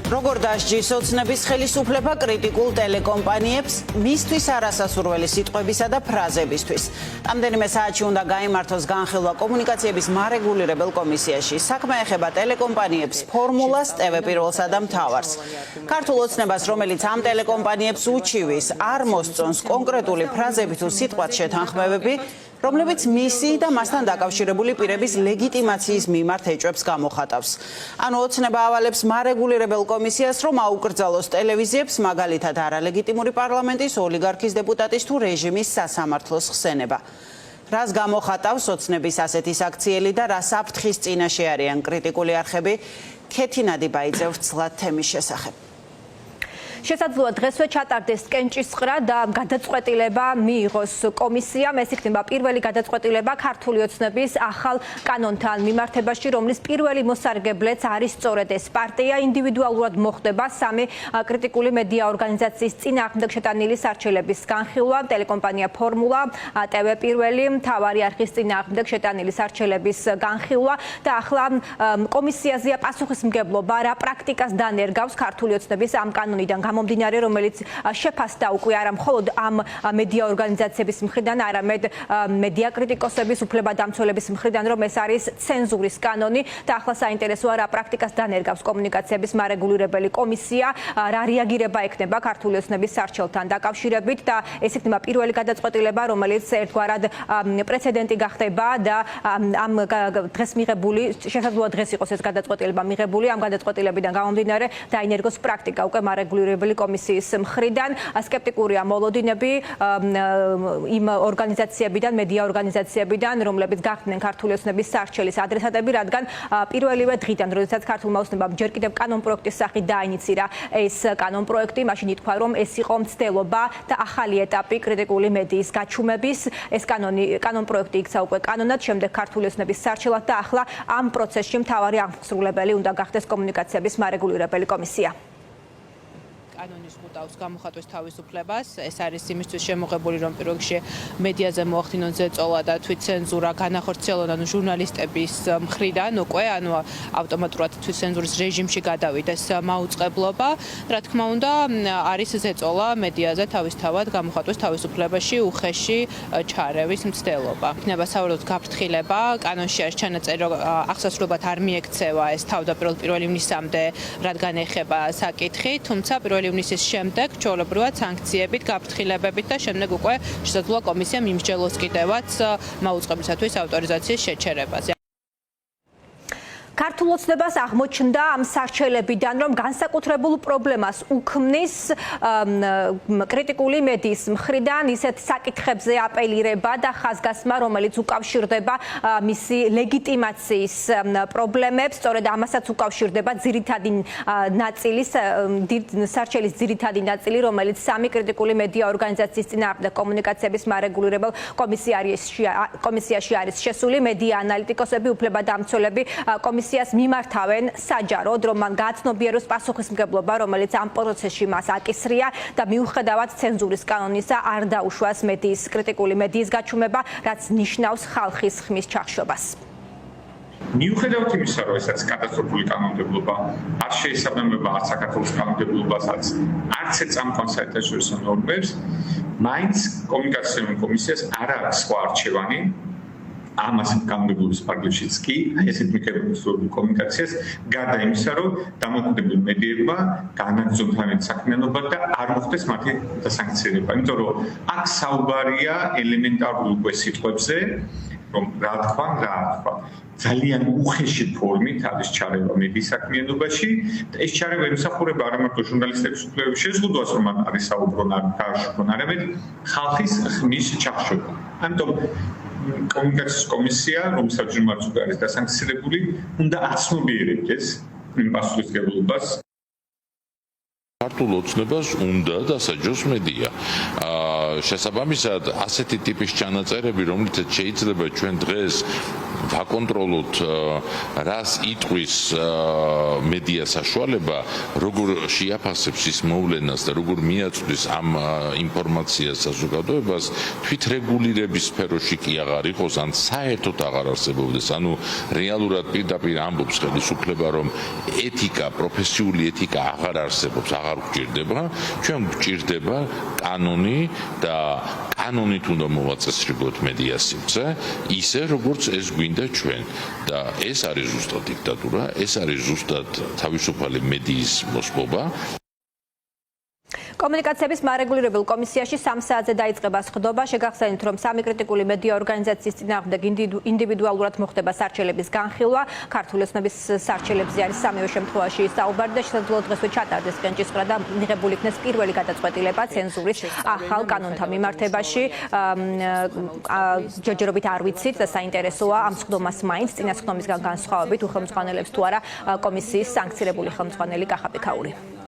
როგორ დასჯის ოცნების ხელისუფლება კრიტიკულ ტელეკომპანიებს მისთვის არასასურველი სიტყვებისა და ფრაზებისთვის. Რამდენიმე საათში უნდა გაიმართოს განხილვა კომუნიკაციების მარეგულირებელ კომისიაში. საქმე ეხება ტელეკომპანიებს ფორმულას, TV პირველსა და მთავარს. ქართულ ოცნებას, რომელიც ამ ტელეკომპანიებს უჩივის, არ მოსწონს კონკრეტული ფრაზები თუ სიტყვათ შეთანხმებები, რომლებიც მისი და მასთან დაკავშირებული პირების ლეგიტიმაციის მიმართ ეჭვებს გამოხატავს. ანუ ოცნება ავალებს მარეგულირებელ კომისიას, რომ აუკრძალოს ტელევიზიებს, მაგალითად არალეგიტიმური პარლამენტის, ოლიგარქის დეპუტატის თუ რეჟიმის სასამართლოს ხსენება. რას გამოხატავს ოცნების ასეთი საქციელი და რა საფრთხის წინაშე არიან კრიტიკული არხები? ქეთინადი ბაიძე ვრცლად თემის შესახებ. შესაძლოა დღესვე ჩატარდეს კენჭისყრა და გადაწყვეტილება მიიღოს კომისიამ. ეს იქნება პირველი გადაწყვეტილება ქართული ოცნების ახალ კანონთან მიმართებაში, რომლის პირველი მოსარგებლეც არის სწორედ ეს პარტია. ინდივიდუალურად მოხდება სამი კრიტიკული მედია ორგანიზაციის წინააღმდეგ შეტანილი სარჩელების განხილვა, ტელეკომპანია ფორმულა, TV პირველი, მთავარი არხის წინააღმდეგ შეტანილი სარჩელების განხილვა და ახლა კომისიაზეა პასუხისმგებლობა რა პრაქტიკას დანერგავს ქართული ოცნების ამ კანონიდან გამომდინარე, რომელიც შეფასდა უკვე არა მხოლოდ ამ მედია ორგანიზაციების მხრიდან, არამედ მედია კრიტიკოსების, უფლებადამცველების მხრიდან, რომ ეს არის ცენზურის კანონი და ახლა საინტერესოა რა პრაქტიკას დანერგავს კომუნიკაციების მარეგულირებელი კომისია, რა რეაგირება ექნება ქართული ოცნების სარჩელთან დაკავშირებით და ეს იქნება პირველი გადაწყვეტილება, რომელიც ერთგვარად პრეცედენტი გახდება და ამ დღეს მიღებული, შესაძლოა დღეს იყოს ეს გადაწყვეტილება მიღებული, ამ გადაწყვეტილებიდან გამომდინარე დაინერგოს პრაქტიკა უკვე მარეგულირებელი კომისიის მხრიდან. სკეპტიკურია მოლოდინები იმ ორგანიზაციებიდან, მედია ორგანიზაციებიდან, რომლებიც გახდნენ ქართული ოცნების სარჩელის ადრესატები, რადგან პირველივე დღიდან, როდესაც ქართულმა ოცნებამ ჯერ კიდევ კანონპროექტის სახით დაინიცირა ეს კანონპროექტი, მაშინ ითქვა, რომ ეს იყო მცდელობა და ახალი ეტაპი კრიტიკული მედიის გაჩუმების. ეს კანონპროექტი იქცა უკვე კანონად, შემდეგ ქართული ოცნების სარჩელად და ახლა ამ პროცესში მთავარი აღმასრულებელი უნდა გახდეს კომუნიკაციების მარეგულირებელი კომისია. კანონის ხუტავს გამოხატვის თავისუფლებას. ეს არის იმისთვის შემოღებული, რომ პირველ რიგში მედიაზე მოახდინონ ზეწოლა და თვითცენზურა განახორციელონ ჟურნალისტების მხრიდან, უკვე ანუ ავტომატურად თვითცენზურის რეჟიმში გადავიდეს მაუწყებლობა. რა თქმა უნდა, არის ზეწოლა მედიაზე თავისთავად გამოხატვის თავისუფლებაში უხეში ჩარევის მცდელობა. იქნება სავარაუდოდ გაფრთხილება, კანონში არის ჩანაწერი, რომ აღსასრულებლად არ მიექცევა ეს თავდაპირველ 1 ივნისამდე, რადგან ეხება საკითხი, თუმცა 1 ივნისის შემდეგ ჩვეულებრივად სანქციებით, გაფრთხილებებით და შემდეგ უკვე შესაძლოა კომისია მიმსჯელოს კიდევაც მაუწყებლისათვის ავტორიზაციის შეჩერებაზე. ქართულ ოცნებას აღმოჩნდა ამ სარჩელებიდან, რომ განსაკუთრებულ პრობლემას უქმნის კრიტიკული მედიის მხრიდან ისეთ საკითხებზე აპელირება და ხაზგასმა, რომელიც უკავშირდება მისი ლეგიტიმაციის პრობლემებს, სწორედ ამასაც უკავშირდება ძირითადი ნაწილი, სარჩელის ძირითადი ნაწილი, რომელიც სამი კრიტიკული მედია ორგანიზაციის წინააღმდეგ კომუნიკაციების მარეგულირებელ კომისიაში არის შესული. მედია ანალიტიკოსები, უფლებადამცველები კომისიას მიმართავენ საჯაროდ, რომ მან გააცნობიეროს პასუხისმგებლობა, რომელიც ამ პროცესში მას აკისრია და მიუხედავად ცენზურის კანონისა არ დაუშვას მედიის კრიტიკული მედიის გაჩუმება, რაც ნიშნავს ხალხის ხმის ჩახშობას. მიუხედავად იმისა, რომ ეს არის კატასტროფული კანონმდებლობა, არ შეესაბამება არც საქართველოს კანონმდებლობასაც, არც წამყვან საერთაშორისო ნორმებს, მაინც კომუნიკაციების კომისიას არ აქვს სხვა არჩევანი ამას კანონმდებლობის ფარგლებშიც კი ესეთ მიკროფონულ კომუნიკაციას გარდა იმისა, რომ დამოკიდებული მედიებმა განაგრძონ თავიანთი საქმიანობა და არ მოხდეს მათი დასანქციერება. იმიტომ რომ აქ საუბარია ელემენტარულ უკვე სიტყვებზე, რომ რა თქვა, ძალიან უხეში ფორმით არის ჩარევა მედიის საქმიანობაში და ეს ჩარევა ემსახურება არა მარტო ჟურნალისტების უფლებების შეზღუდვას, რომ მათ არის საუბრონ არ გააშუქონ, არამედ ხალხის ხმის ჩახშობა. ამიტომ კომუნიკაციის კომისია, რომელსაც ჯერ უკვე არის დასანქცირებული, უნდა აცნობიერებდეს იმ პასუხისმგებლობას. ქართულ ოცნებას უნდა დასაჯოს მედია. შესაბამისად, ასეთი ტიპის ჩანაწერები, რომლითაც შეიძლება ჩვენ დღეს ვაკონტროლოთ რას იტყვის მედია საშუალება, როგორ შეაფასებს ის მოვლენას და როგორ მიაწვდის ამ ინფორმაციას საზოგადოებას, თვითრეგულირების სფეროში კი აღარ იყოს, ან საერთოდ აღარ არსებობდეს. ანუ რეალურად პირდაპირ ამბობს ხელისუფლება, რომ ეთიკა, პროფესიული ეთიკა აღარ არსებობს, აღარ გვჭირდება. ჩვენ გვჭირდება კანონი და კანონით უნდა მოვაწესრიგოთ მედია სივრცე, ისე როგორც ეს გვინდა ჩვენ. და ეს არის ზუსტად დიქტატურა, ეს არის ზუსტად თავისუფალი მედიის მოსპობა. კომუნიკაციების მარეგულირებელ კომისიაში 3 საათზე დაიწყება სხდობა. შეგახსენით, რომ სამი კრიტიკული მედია ორგანიზაციის წინააღმდეგ ინდივიდუალურად მოხდება სარჩელების განხილვა. ქართული ოცნების სარჩელებზე არის სამივე შემთხვევაში საუბარი და შესაძლოა დღესვე ჩატარდეს კენჭისყრა და მიღებული იქნეს პირველი გადაწყვეტილება ცენზურის ახალ კანონთან მიმართებაში. ჯერჯერობით არ ვიცით და საინტერესოა ამ სხდომას მაინც წინასხდომისგან განსხვავებით უხელმძღვანელებს თუ არა კომისიის სანქცირებული ხელმძღვანელი კახაბი ქაური.